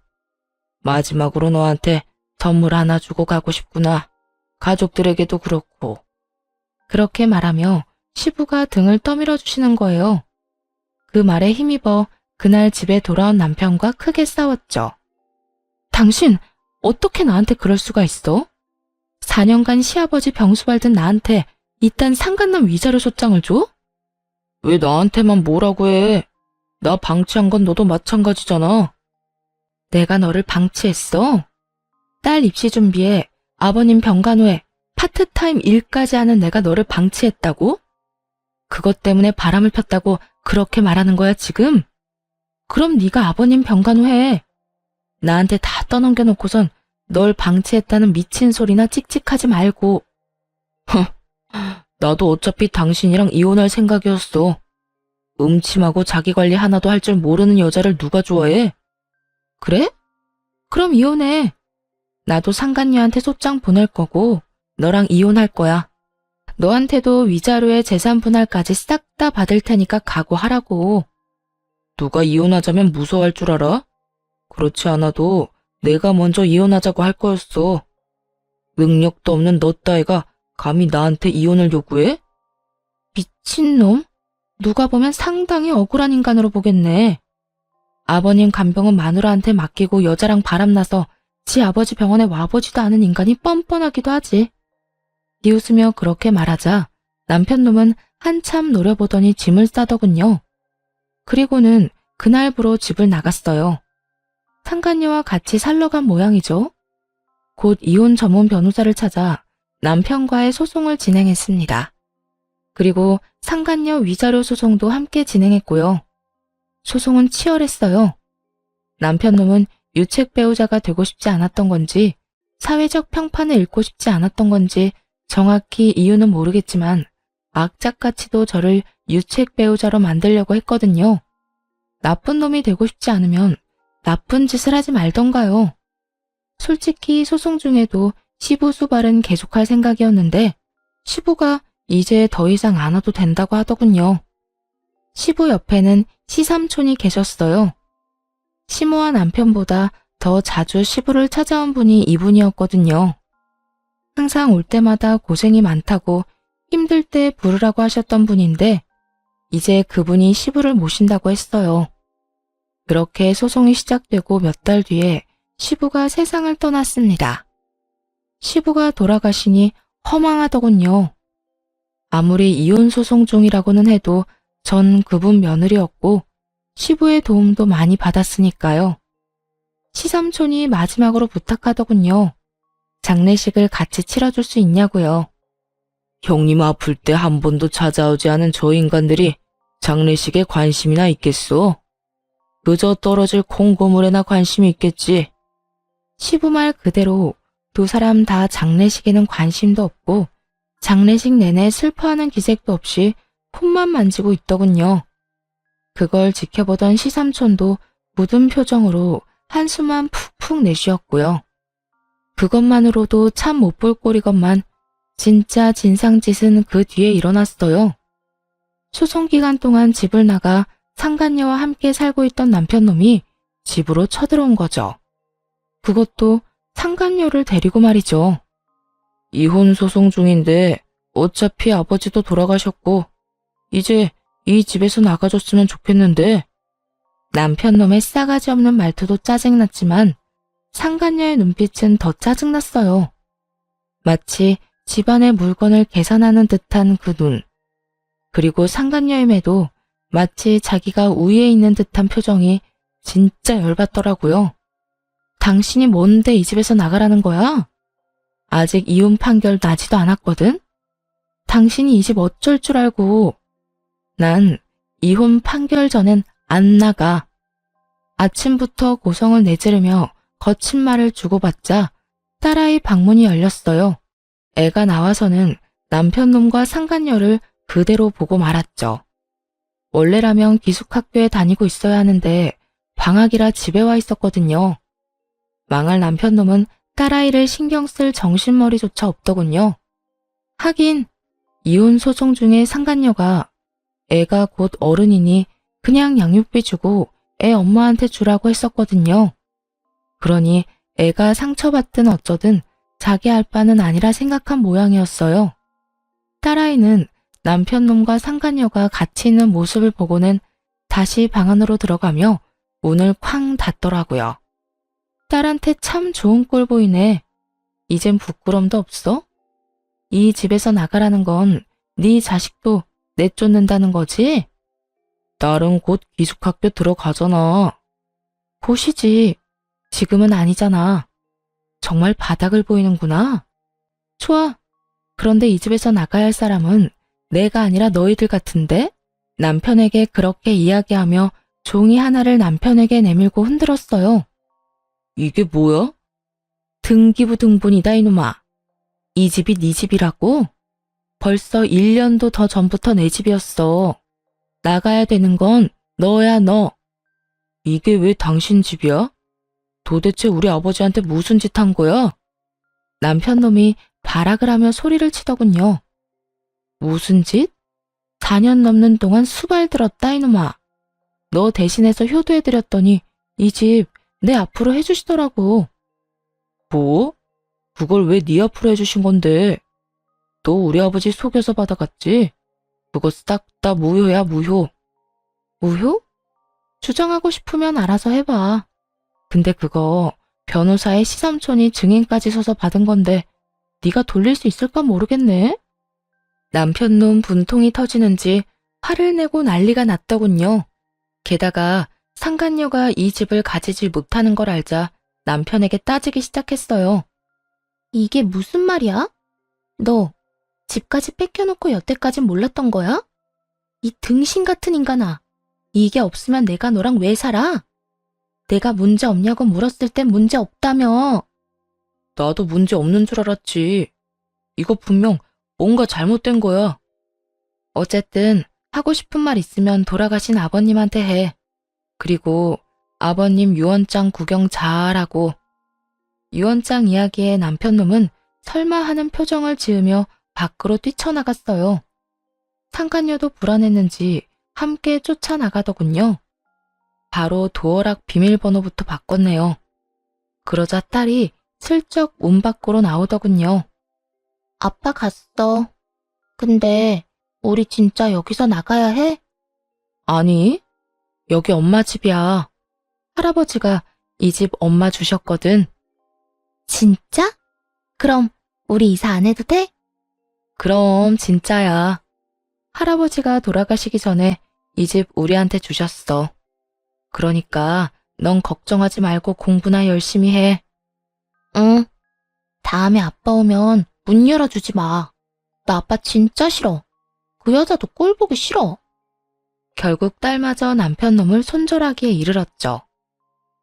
[SPEAKER 1] 마지막으로 너한테 선물 하나 주고 가고 싶구나. 가족들에게도 그렇고. 그렇게 말하며 시부가 등을 떠밀어 주시는 거예요. 그 말에 힘입어 그날 집에 돌아온 남편과 크게 싸웠죠. 당신 어떻게 나한테 그럴 수가 있어? 4년간 시아버지 병수 밟던 나한테 이딴 상간남 위자료 소장을 줘? 왜 나한테만 뭐라고 해? 나 방치한 건 너도 마찬가지잖아. 내가 너를 방치했어? 딸 입시 준비에 아버님 병간호에 파트타임 일까지 하는 내가 너를 방치했다고? 그것 때문에 바람을 폈다고 그렇게 말하는 거야 지금? 그럼 네가 아버님 병간호 해. 나한테 다 떠넘겨놓고선 널 방치했다는 미친 소리나 찍찍하지 말고. 나도 어차피 당신이랑 이혼할 생각이었어. 음침하고 자기관리 하나도 할 줄 모르는 여자를 누가 좋아해? 그래? 그럼 이혼해. 나도 상간녀한테 소장 보낼 거고 너랑 이혼할 거야. 너한테도 위자료에 재산 분할까지 싹 다 받을 테니까 각오하라고. 누가 이혼하자면 무서워할 줄 알아? 그렇지 않아도 내가 먼저 이혼하자고 할 거였어. 능력도 없는 너 따위가 감히 나한테 이혼을 요구해? 미친놈? 누가 보면 상당히 억울한 인간으로 보겠네. 아버님 간병은 마누라한테 맡기고 여자랑 바람나서 지 아버지 병원에 와보지도 않은 인간이 뻔뻔하기도 하지. 비웃으며 그렇게 말하자 남편놈은 한참 노려보더니 짐을 싸더군요. 그리고는 그날부로 집을 나갔어요. 상간녀와 같이 살러 간 모양이죠. 곧 이혼 전문 변호사를 찾아 남편과의 소송을 진행했습니다. 그리고 상간녀 위자료 소송도 함께 진행했고요. 소송은 치열했어요. 남편놈은 유책 배우자가 되고 싶지 않았던 건지 사회적 평판을 잃고 싶지 않았던 건지 정확히 이유는 모르겠지만 악착같이도 저를 유책 배우자로 만들려고 했거든요. 나쁜 놈이 되고 싶지 않으면 나쁜 짓을 하지 말던가요. 솔직히 소송 중에도 시부 수발은 계속할 생각이었는데 시부가 이제 더 이상 안 와도 된다고 하더군요. 시부 옆에는 시삼촌이 계셨어요. 시모와 남편보다 더 자주 시부를 찾아온 분이 이분이었거든요. 항상 올 때마다 고생이 많다고 힘들 때 부르라고 하셨던 분인데 이제 그분이 시부를 모신다고 했어요. 그렇게 소송이 시작되고 몇 달 뒤에 시부가 세상을 떠났습니다. 시부가 돌아가시니 허망하더군요. 아무리 이혼 소송 중이라고는 해도 전 그분 며느리였고 시부의 도움도 많이 받았으니까요. 시삼촌이 마지막으로 부탁하더군요. 장례식을 같이 치러줄 수 있냐고요. 형님 아플 때 한 번도 찾아오지 않은 저 인간들이 장례식에 관심이나 있겠소? 그저 떨어질 콩고물에나 관심이 있겠지. 시부 말 그대로 두 사람 다 장례식에는 관심도 없고 장례식 내내 슬퍼하는 기색도 없이 폰만 만지고 있더군요. 그걸 지켜보던 시삼촌도 묻은 표정으로 한숨만 푹푹 내쉬었고요. 그것만으로도 참 못 볼 꼴이건만 진짜 진상짓은 그 뒤에 일어났어요. 소송 기간 동안 집을 나가 상간녀와 함께 살고 있던 남편놈이 집으로 쳐들어온 거죠. 그것도 상간녀를 데리고 말이죠. 이혼 소송 중인데 어차피 아버지도 돌아가셨고 이제 이 집에서 나가줬으면 좋겠는데. 남편놈의 싸가지 없는 말투도 짜증났지만 상간녀의 눈빛은 더 짜증났어요. 마치 집안의 물건을 계산하는 듯한 그 눈. 그리고 상간녀임에도 마치 자기가 우위에 있는 듯한 표정이 진짜 열받더라고요. 당신이 뭔데 이 집에서 나가라는 거야? 아직 이혼 판결 나지도 않았거든? 당신이 이 집 어쩔 줄 알고. 난 이혼 판결 전엔 안 나가. 아침부터 고성을 내지르며 거친 말을 주고받자 딸아이 방문이 열렸어요. 애가 나와서는 남편놈과 상간녀를 그대로 보고 말았죠. 원래라면 기숙학교에 다니고 있어야 하는데 방학이라 집에 와 있었거든요. 망할 남편놈은 딸아이를 신경 쓸 정신머리조차 없더군요. 하긴 이혼 소송 중에 상간녀가 애가 곧 어른이니 그냥 양육비 주고 애 엄마한테 주라고 했었거든요. 그러니 애가 상처받든 어쩌든 자기 할 바는 아니라 생각한 모양이었어요. 딸아이는 남편놈과 상간녀가 같이 있는 모습을 보고는 다시 방 안으로 들어가며 문을 쾅 닫더라고요. 딸한테 참 좋은 꼴 보이네. 이젠 부끄럼도 없어? 이 집에서 나가라는 건 네 자식도 내쫓는다는 거지? 딸은 곧 기숙학교 들어가잖아. 곧이지. 지금은 아니잖아. 정말 바닥을 보이는구나. 좋아. 그런데 이 집에서 나가야 할 사람은 내가 아니라 너희들 같은데? 남편에게 그렇게 이야기하며 종이 하나를 남편에게 내밀고 흔들었어요. 이게 뭐야? 등기부등본이다 이놈아. 이 집이 네 집이라고? 벌써 1년도 더 전부터 내 집이었어. 나가야 되는 건 너야 너. 이게 왜 당신 집이야? 도대체 우리 아버지한테 무슨 짓 한 거야? 남편놈이 발악을 하며 소리를 치더군요. 무슨 짓? 4년 넘는 동안 수발 들었다 이놈아. 너 대신해서 효도해드렸더니 이 집 내 앞으로 해주시더라고. 뭐? 그걸 왜 네 앞으로 해주신 건데? 너 우리 아버지 속여서 받아갔지? 그거 싹 다 무효야 무효. 무효? 주장하고 싶으면 알아서 해봐. 근데 그거 변호사의 시삼촌이 증인까지 서서 받은 건데 네가 돌릴 수 있을까 모르겠네. 남편놈 분통이 터지는지 화를 내고 난리가 났더군요. 게다가 상간녀가 이 집을 가지지 못하는 걸 알자 남편에게 따지기 시작했어요. 이게 무슨 말이야? 너 집까지 뺏겨놓고 여태까진 몰랐던 거야? 이 등신 같은 인간아. 이게 없으면 내가 너랑 왜 살아? 내가 문제 없냐고 물었을 땐 문제 없다며. 나도 문제 없는 줄 알았지. 이거 분명 뭔가 잘못된 거야. 어쨌든 하고 싶은 말 있으면 돌아가신 아버님한테 해. 그리고 아버님 유언장 구경 잘하고. 유언장 이야기에 남편놈은 설마 하는 표정을 지으며 밖으로 뛰쳐나갔어요. 상간녀도 불안했는지 함께 쫓아나가더군요. 바로 도어락 비밀번호부터 바꿨네요. 그러자 딸이 슬쩍 문 밖으로 나오더군요. 아빠 갔어. 근데 우리 진짜 여기서 나가야 해? 아니, 여기 엄마 집이야. 할아버지가 이 집 엄마 주셨거든. 진짜? 그럼 우리 이사 안 해도 돼? 그럼 진짜야. 할아버지가 돌아가시기 전에 이 집 우리한테 주셨어. 그러니까 넌 걱정하지 말고 공부나 열심히 해. 응. 다음에 아빠 오면 문 열어주지 마. 나 아빠 진짜 싫어. 그 여자도 꼴 보기 싫어. 결국 딸마저 남편놈을 손절하기에 이르렀죠.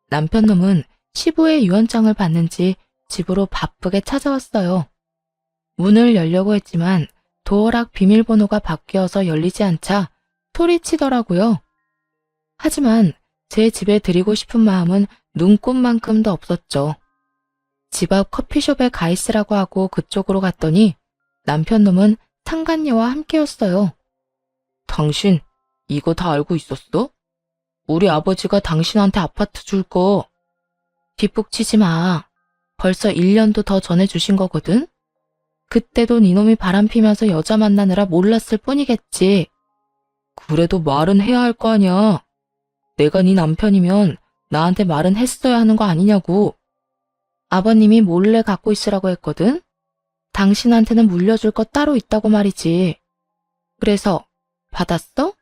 [SPEAKER 1] 남편놈은 시부의 유언장을 받는지 집으로 바쁘게 찾아왔어요. 문을 열려고 했지만 도어락 비밀번호가 바뀌어서 열리지 않자 소리치더라고요. 하지만 제 집에 드리고 싶은 마음은 눈꽃만큼도 없었죠. 집 앞 커피숍에 가 있으라고 하고 그쪽으로 갔더니 남편놈은 상간녀와 함께였어요. 당신 이거 다 알고 있었어? 우리 아버지가 당신한테 아파트 줄 거. 뒷북치지 마. 벌써 1년도 더 전에 주신 거거든? 그때도 니놈이 바람피면서 여자 만나느라 몰랐을 뿐이겠지. 그래도 말은 해야 할 거 아니야. 내가 네 남편이면 나한테 말은 했어야 하는 거 아니냐고. 아버님이 몰래 갖고 있으라고 했거든? 당신한테는 물려줄 거 따로 있다고 말이지. 그래서 받았어?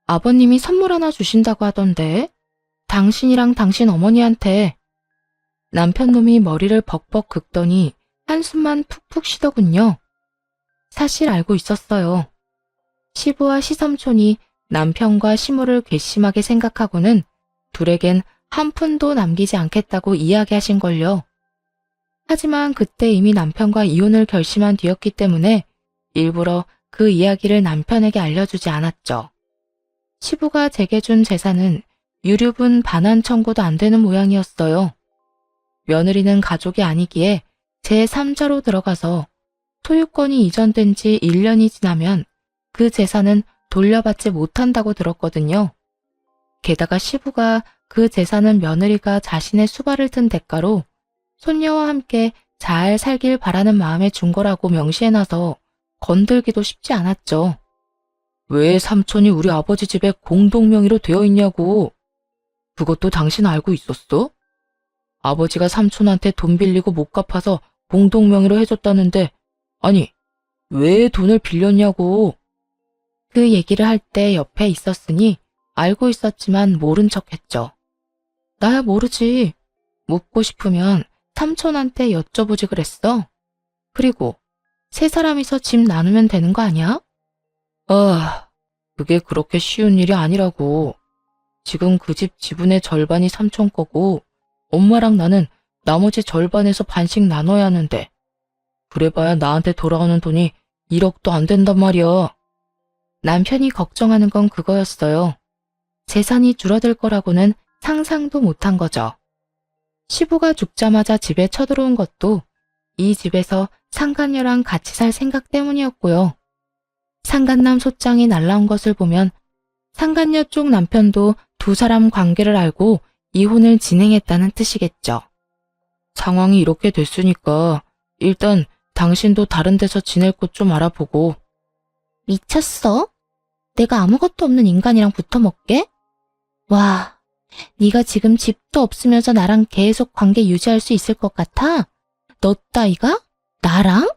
[SPEAKER 1] 아버님이 선물 하나 주신다고 하던데. 당신이랑 당신 어머니한테. 남편놈이 머리를 벅벅 긁더니 한숨만 푹푹 쉬더군요. 사실 알고 있었어요. 시부와 시삼촌이 남편과 시모를 괘씸하게 생각하고는 둘에겐 한 푼도 남기지 않겠다고 이야기하신걸요. 하지만 그때 이미 남편과 이혼을 결심한 뒤였기 때문에 일부러 그 이야기를 남편에게 알려주지 않았죠. 시부가 제게 준 재산은 유류분 반환 청구도 안 되는 모양이었어요. 며느리는 가족이 아니기에 제3자로 들어가서 소유권이 이전된 지 1년이 지나면 그 재산은 돌려받지 못한다고 들었거든요. 게다가 시부가 그 재산은 며느리가 자신의 수발을 튼 대가로 손녀와 함께 잘 살길 바라는 마음에 준 거라고 명시해놔서 건들기도 쉽지 않았죠. 왜 삼촌이 우리 아버지 집에 공동명의로 되어 있냐고. 그것도 당신 알고 있었어? 아버지가 삼촌한테 돈 빌리고 못 갚아서 공동명의로 해줬다는데 아니 왜 돈을 빌렸냐고. 그 얘기를 할 때 옆에 있었으니 알고 있었지만 모른 척했죠. 나야 모르지. 묻고 싶으면 삼촌한테 여쭤보지 그랬어. 그리고 세 사람이서 집 나누면 되는 거 아니야? 그게 그렇게 쉬운 일이 아니라고. 지금 그 집 지분의 절반이 삼촌 거고 엄마랑 나는 나머지 절반에서 반씩 나눠야 하는데 그래봐야 나한테 돌아오는 돈이 1억도 안 된단 말이야. 남편이 걱정하는 건 그거였어요. 재산이 줄어들 거라고는 상상도 못한 거죠. 시부가 죽자마자 집에 쳐들어온 것도 이 집에서 상간녀랑 같이 살 생각 때문이었고요. 상간남 소장이 날라온 것을 보면 상간녀 쪽 남편도 두 사람 관계를 알고 이혼을 진행했다는 뜻이겠죠. 상황이 이렇게 됐으니까 일단 당신도 다른 데서 지낼 곳 좀 알아보고. 미쳤어? 내가 아무것도 없는 인간이랑 붙어먹게? 와, 네가 지금 집도 없으면서 나랑 계속 관계 유지할 수 있을 것 같아? 너 따위가? 나랑?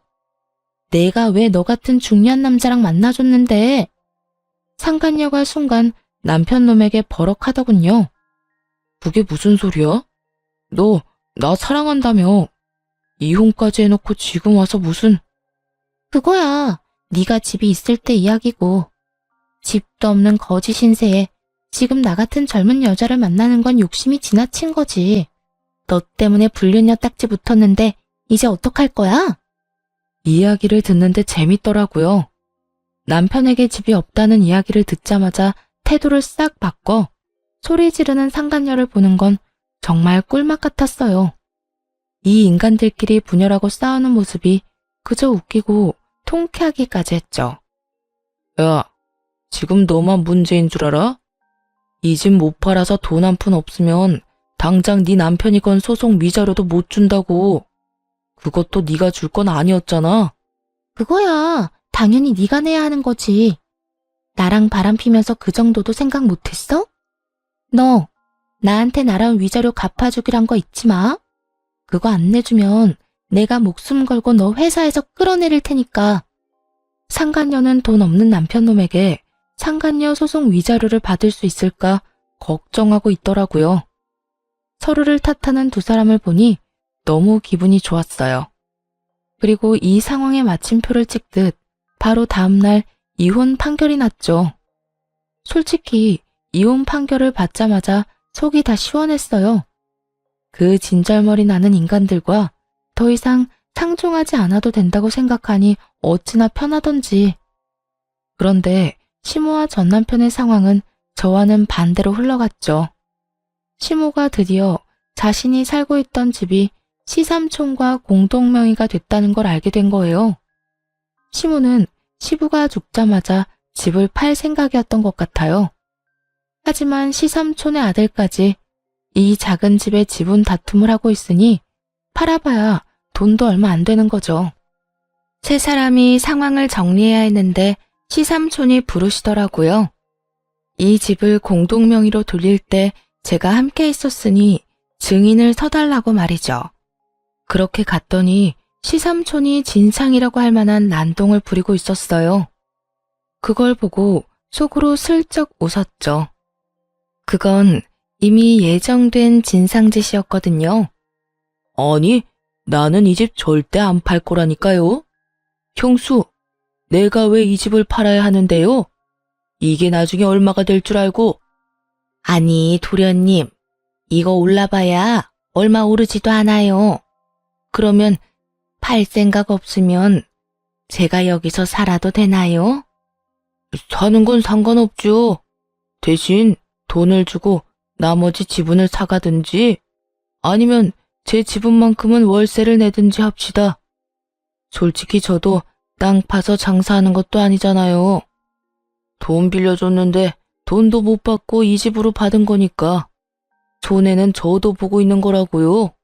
[SPEAKER 1] 내가 왜 너 같은 중요한 남자랑 만나줬는데? 상간녀가 순간 남편 놈에게 버럭하더군요. 그게 무슨 소리야? 너 나 사랑한다며. 이혼까지 해놓고 지금 와서 무슨. 그거야. 네가 집이 있을 때 이야기고. 집도 없는 거지 신세에 지금 나 같은 젊은 여자를 만나는 건 욕심이 지나친 거지. 너 때문에 불륜녀 딱지 붙었는데 이제 어떡할 거야? 이야기를 듣는데 재밌더라고요. 남편에게 집이 없다는 이야기를 듣자마자 태도를 싹 바꿔 소리 지르는 상간녀를 보는 건 정말 꿀맛 같았어요. 이 인간들끼리 분열하고 싸우는 모습이 그저 웃기고 통쾌하기까지 했죠. 야, 지금 너만 문제인 줄 알아? 이 집 못 팔아서 돈 한 푼 없으면 당장 네 남편이 건 소송 위자료도 못 준다고. 그것도 네가 줄 건 아니었잖아. 그거야 당연히 네가 내야 하는 거지. 나랑 바람 피면서 그 정도도 생각 못했어? 너 나한테 날아온 위자료 갚아주기란 거 잊지 마. 그거 안 내주면 내가 목숨 걸고 너 회사에서 끌어내릴 테니까. 상간녀는 돈 없는 남편놈에게 상간녀 소송 위자료를 받을 수 있을까 걱정하고 있더라고요. 서로를 탓하는 두 사람을 보니 너무 기분이 좋았어요. 그리고 이 상황에 마침표를 찍듯 바로 다음날 이혼 판결이 났죠. 솔직히 이혼 판결을 받자마자 속이 다 시원했어요. 그 진절머리 나는 인간들과 더 이상 상종하지 않아도 된다고 생각하니 어찌나 편하던지. 그런데 시모와 전 남편의 상황은 저와는 반대로 흘러갔죠. 시모가 드디어 자신이 살고 있던 집이 시삼촌과 공동명의가 됐다는 걸 알게 된 거예요. 시모는 시부가 죽자마자 집을 팔 생각이었던 것 같아요. 하지만 시삼촌의 아들까지 이 작은 집에 지분 다툼을 하고 있으니 팔아봐야 돈도 얼마 안 되는 거죠. 세 사람이 상황을 정리해야 했는데 시삼촌이 부르시더라고요. 이 집을 공동명의로 돌릴 때 제가 함께 있었으니 증인을 서달라고 말이죠. 그렇게 갔더니 시삼촌이 진상이라고 할 만한 난동을 부리고 있었어요. 그걸 보고 속으로 슬쩍 웃었죠. 그건 이미 예정된 진상짓이었거든요. 아니, 나는 이 집 절대 안 팔 거라니까요. 형수, 내가 왜 이 집을 팔아야 하는데요? 이게 나중에 얼마가 될 줄 알고. 아니, 도련님, 이거 올라봐야 얼마 오르지도 않아요. 그러면 팔 생각 없으면 제가 여기서 살아도 되나요? 사는 건 상관없죠. 대신 돈을 주고 나머지 지분을 사가든지 아니면 제 지분만큼은 월세를 내든지 합시다. 솔직히 저도 땅 파서 장사하는 것도 아니잖아요. 돈 빌려줬는데 돈도 못 받고 이 집으로 받은 거니까 손해는 저도 보고 있는 거라고요.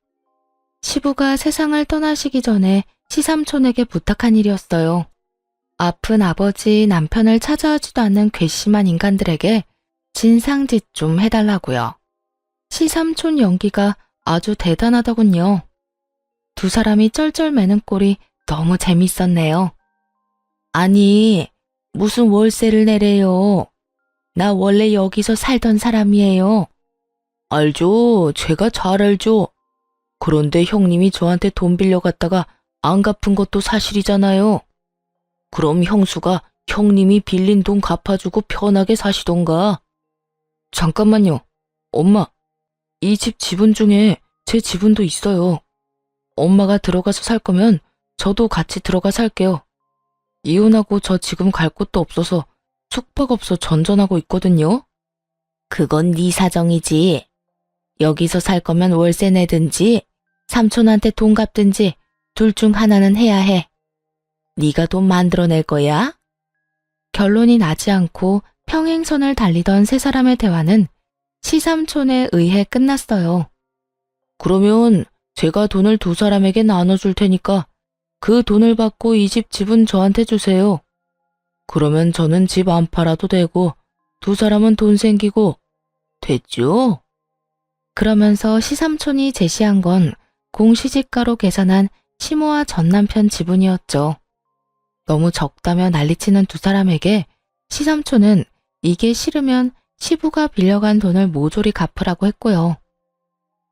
[SPEAKER 1] 시부가 세상을 떠나시기 전에 시삼촌에게 부탁한 일이었어요. 아픈 아버지 남편을 찾아오지도 않는 괘씸한 인간들에게 진상짓 좀 해달라고요. 시삼촌 연기가 아주 대단하더군요. 두 사람이 쩔쩔매는 꼴이 너무 재밌었네요. 아니, 무슨 월세를 내래요. 나 원래 여기서 살던 사람이에요. 알죠. 제가 잘 알죠. 그런데 형님이 저한테 돈 빌려갔다가 안 갚은 것도 사실이잖아요. 그럼 형수가 형님이 빌린 돈 갚아주고 편하게 사시던가. 잠깐만요. 엄마, 이 집 지분 중에 제 지분도 있어요. 엄마가 들어가서 살 거면 저도 같이 들어가 살게요. 이혼하고 저 지금 갈 곳도 없어서 숙박업소 전전하고 있거든요. 그건 네 사정이지. 여기서 살 거면 월세 내든지 삼촌한테 돈 갚든지 둘 중 하나는 해야 해. 네가 돈 만들어낼 거야? 결론이 나지 않고 평행선을 달리던 세 사람의 대화는 시삼촌에 의해 끝났어요. 그러면 제가 돈을 두 사람에게 나눠줄 테니까 그 돈을 받고 이 집 지분 저한테 주세요. 그러면 저는 집 안 팔아도 되고 두 사람은 돈 생기고 됐죠? 그러면서 시삼촌이 제시한 건 공시지가로 계산한 시모와 전남편 지분이었죠. 너무 적다며 난리치는 두 사람에게 시삼촌은 이게 싫으면 시부가 빌려간 돈을 모조리 갚으라고 했고요.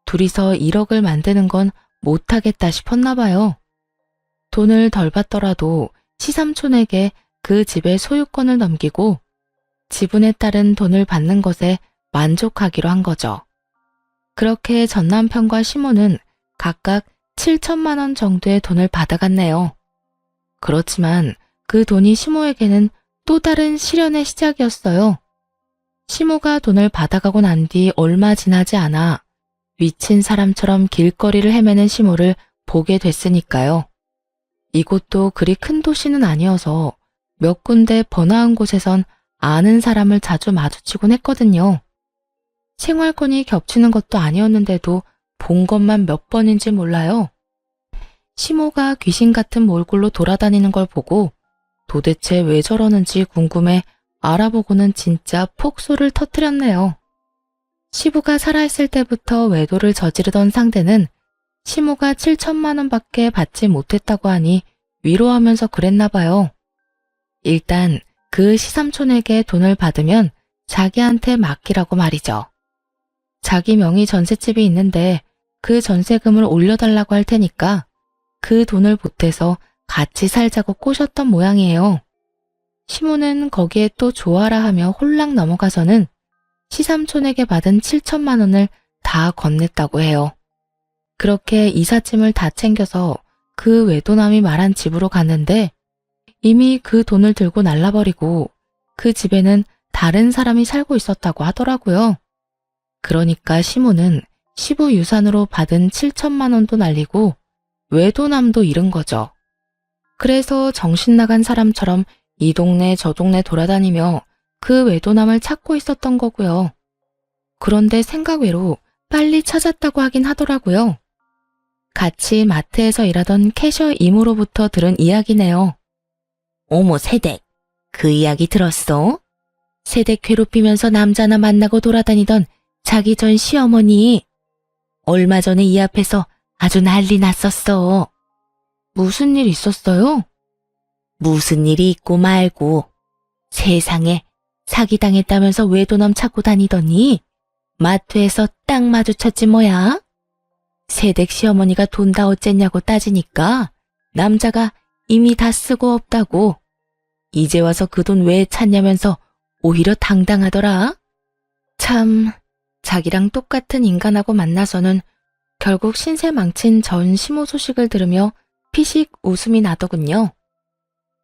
[SPEAKER 1] 둘이서 1억을 만드는 건 못하겠다 싶었나 봐요. 돈을 덜 받더라도 시삼촌에게 그 집의 소유권을 넘기고 지분에 따른 돈을 받는 것에 만족하기로 한 거죠. 그렇게 전남편과 시모는 각각 7천만 원 정도의 돈을 받아갔네요. 그렇지만 그 돈이 시모에게는 또 다른 시련의 시작이었어요. 시모가 돈을 받아가고 난 뒤 얼마 지나지 않아 미친 사람처럼 길거리를 헤매는 시모를 보게 됐으니까요. 이곳도 그리 큰 도시는 아니어서 몇 군데 번화한 곳에선 아는 사람을 자주 마주치곤 했거든요. 생활권이 겹치는 것도 아니었는데도 본 것만 몇 번인지 몰라요. 시모가 귀신 같은 몰골로 돌아다니는 걸 보고 도대체 왜 저러는지 궁금해 알아보고는 진짜 폭소를 터뜨렸네요. 시부가 살아있을 때부터 외도를 저지르던 상대는 시모가 7천만 원밖에 받지 못했다고 하니 위로하면서 그랬나 봐요. 일단 그 시삼촌에게 돈을 받으면 자기한테 맡기라고 말이죠. 자기 명의 전셋집이 있는데 그 전세금을 올려달라고 할 테니까 그 돈을 보태서 같이 살자고 꼬셨던 모양이에요. 시모는 거기에 또 좋아라 하며 홀랑 넘어가서는 시삼촌에게 받은 7천만 원을 다 건넸다고 해요. 그렇게 이삿짐을 다 챙겨서 그 외도남이 말한 집으로 갔는데 이미 그 돈을 들고 날라버리고 그 집에는 다른 사람이 살고 있었다고 하더라고요. 그러니까 시모는 시부 유산으로 받은 7천만 원도 날리고 외도남도 잃은 거죠. 그래서 정신 나간 사람처럼 이 동네 저 동네 돌아다니며 그 외도남을 찾고 있었던 거고요. 그런데 생각 외로 빨리 찾았다고 하긴 하더라고요. 같이 마트에서 일하던 캐셔 이모로부터 들은 이야기네요. 어머 세댁, 그 이야기 들었어? 세댁 괴롭히면서 남자나 만나고 돌아다니던 자기 전 시어머니. 얼마 전에 이 앞에서 아주 난리 났었어. 무슨 일 있었어요? 무슨 일이 있고 말고. 세상에 사기당했다면서 외도남 찾고 다니더니 마트에서 딱 마주쳤지 뭐야. 새댁 시어머니가 돈 다 어쨌냐고 따지니까 남자가 이미 다 쓰고 없다고. 이제 와서 그 돈 왜 찾냐면서 오히려 당당하더라. 참, 자기랑 똑같은 인간하고 만나서는 결국 신세 망친 전 시모 소식을 들으며 피식 웃음이 나더군요.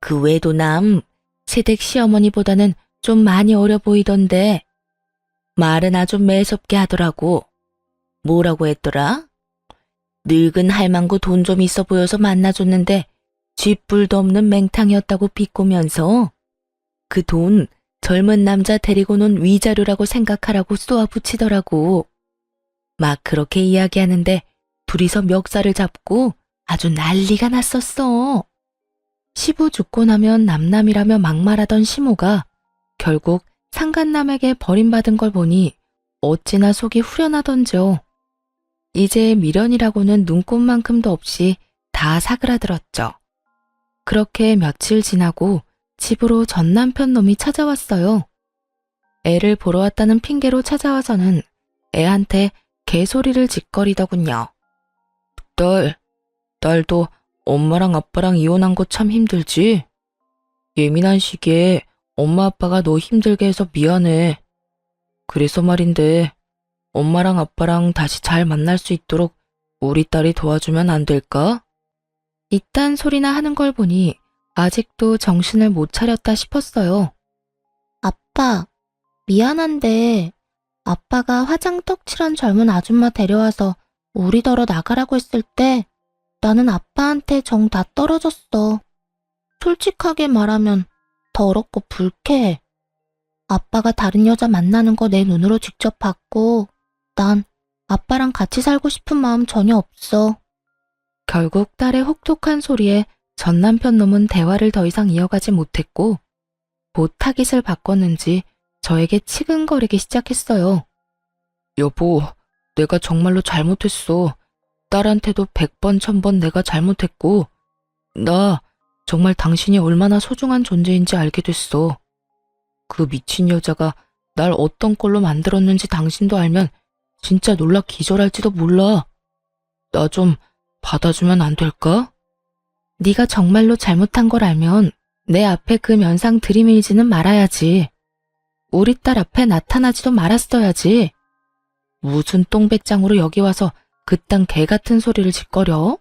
[SPEAKER 1] 그 외도남, 새댁 시어머니보다는 좀 많이 어려 보이던데 말은 아주 매섭게 하더라고. 뭐라고 했더라? 늙은 할망구 돈 좀 있어 보여서 만나줬는데 쥐뿔도 없는 맹탕이었다고 비꼬면서 그 돈 젊은 남자 데리고 논 위자료라고 생각하라고 쏘아붙이더라고. 막 그렇게 이야기하는데 둘이서 멱살을 잡고 아주 난리가 났었어. 시부 죽고 나면 남남이라며 막말하던 시모가 결국 상간남에게 버림받은 걸 보니 어찌나 속이 후련하던지요. 이제 미련이라고는 눈꼽만큼도 없이 다 사그라들었죠. 그렇게 며칠 지나고 집으로 전 남편 놈이 찾아왔어요. 애를 보러 왔다는 핑계로 찾아와서는 애한테 개소리를 짓거리더군요. 딸도 엄마랑 아빠랑 이혼한 거 참 힘들지? 예민한 시기에 엄마 아빠가 너 힘들게 해서 미안해. 그래서 말인데 엄마랑 아빠랑 다시 잘 만날 수 있도록 우리 딸이 도와주면 안 될까? 이딴 소리나 하는 걸 보니 아직도 정신을 못 차렸다 싶었어요. 아빠, 미안한데 아빠가 화장 떡칠한 젊은 아줌마 데려와서 우리더러 나가라고 했을 때 나는 아빠한테 정 다 떨어졌어. 솔직하게 말하면 더럽고 불쾌해. 아빠가 다른 여자 만나는 거 내 눈으로 직접 봤고 난 아빠랑 같이 살고 싶은 마음 전혀 없어. 결국 딸의 혹독한 소리에 전 남편 놈은 대화를 더 이상 이어가지 못했고 곧 타깃을 바꿨는지 저에게 치근거리기 시작했어요. 여보, 내가 정말로 잘못했어. 딸한테도 100번 1000번 내가 잘못했고 나 정말 당신이 얼마나 소중한 존재인지 알게 됐어. 그 미친 여자가 날 어떤 꼴로 만들었는지 당신도 알면 진짜 놀라 기절할지도 몰라. 나 좀 받아주면 안 될까? 네가 정말로 잘못한 걸 알면 내 앞에 그 면상 들이밀지는 말아야지. 우리 딸 앞에 나타나지도 말았어야지. 무슨 똥배짱으로 여기 와서 그딴 개 같은 소리를 짓거려?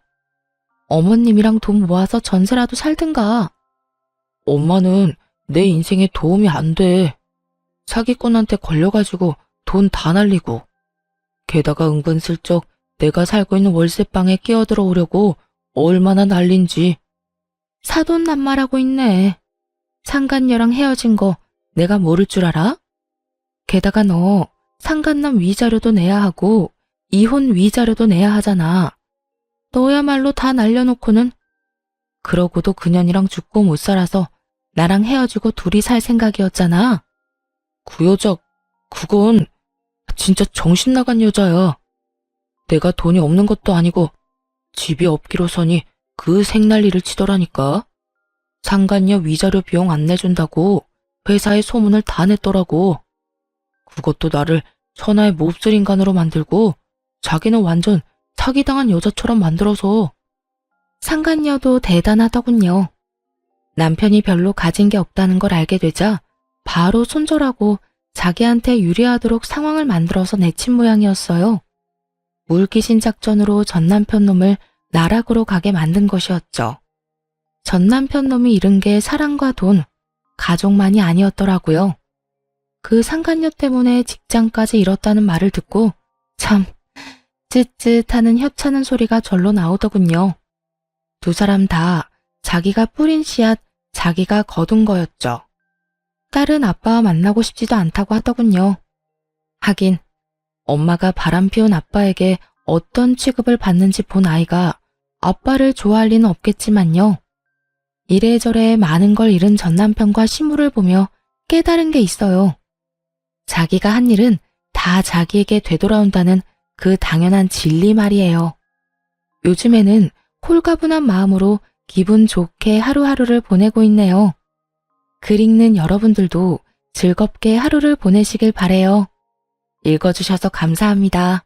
[SPEAKER 1] 어머님이랑 돈 모아서 전세라도 살든가. 엄마는 내 인생에 도움이 안 돼. 사기꾼한테 걸려가지고 돈 다 날리고. 게다가 은근슬쩍 내가 살고 있는 월세방에 끼어들어 오려고 얼마나 난린지. 사돈난말하고 있네. 상간녀랑 헤어진 거 내가 모를 줄 알아? 게다가 너 상간남 위자료도 내야 하고 이혼 위자료도 내야 하잖아. 너야말로 다 날려놓고는. 그러고도 그년이랑 죽고 못 살아서 나랑 헤어지고 둘이 살 생각이었잖아. 그 여자, 그건 진짜 정신 나간 여자야. 내가 돈이 없는 것도 아니고 집이 없기로서니 그 생난리를 치더라니까. 상간녀 위자료 비용 안 내준다고 회사에 소문을 다 냈더라고. 그것도 나를 천하의 몹쓸 인간으로 만들고 자기는 완전 사기당한 여자처럼 만들어서. 상간녀도 대단하더군요. 남편이 별로 가진 게 없다는 걸 알게 되자 바로 손절하고 자기한테 유리하도록 상황을 만들어서 내친 모양이었어요. 물귀신 작전으로 전 남편 놈을 나락으로 가게 만든 것이었죠. 전 남편 놈이 잃은 게 사랑과 돈, 가족만이 아니었더라고요. 그 상간녀 때문에 직장까지 잃었다는 말을 듣고 참 쯧쯧하는 혀차는 소리가 절로 나오더군요. 두 사람 다 자기가 뿌린 씨앗, 자기가 거둔 거였죠. 딸은 아빠와 만나고 싶지도 않다고 하더군요. 하긴 엄마가 바람피운 아빠에게 어떤 취급을 받는지 본 아이가 아빠를 좋아할 리는 없겠지만요. 이래저래 많은 걸 잃은 전 남편과 시무를 보며 깨달은 게 있어요. 자기가 한 일은 다 자기에게 되돌아온다는 그 당연한 진리 말이에요. 요즘에는 홀가분한 마음으로 기분 좋게 하루하루를 보내고 있네요. 글 읽는 여러분들도 즐겁게 하루를 보내시길 바래요. 읽어주셔서 감사합니다.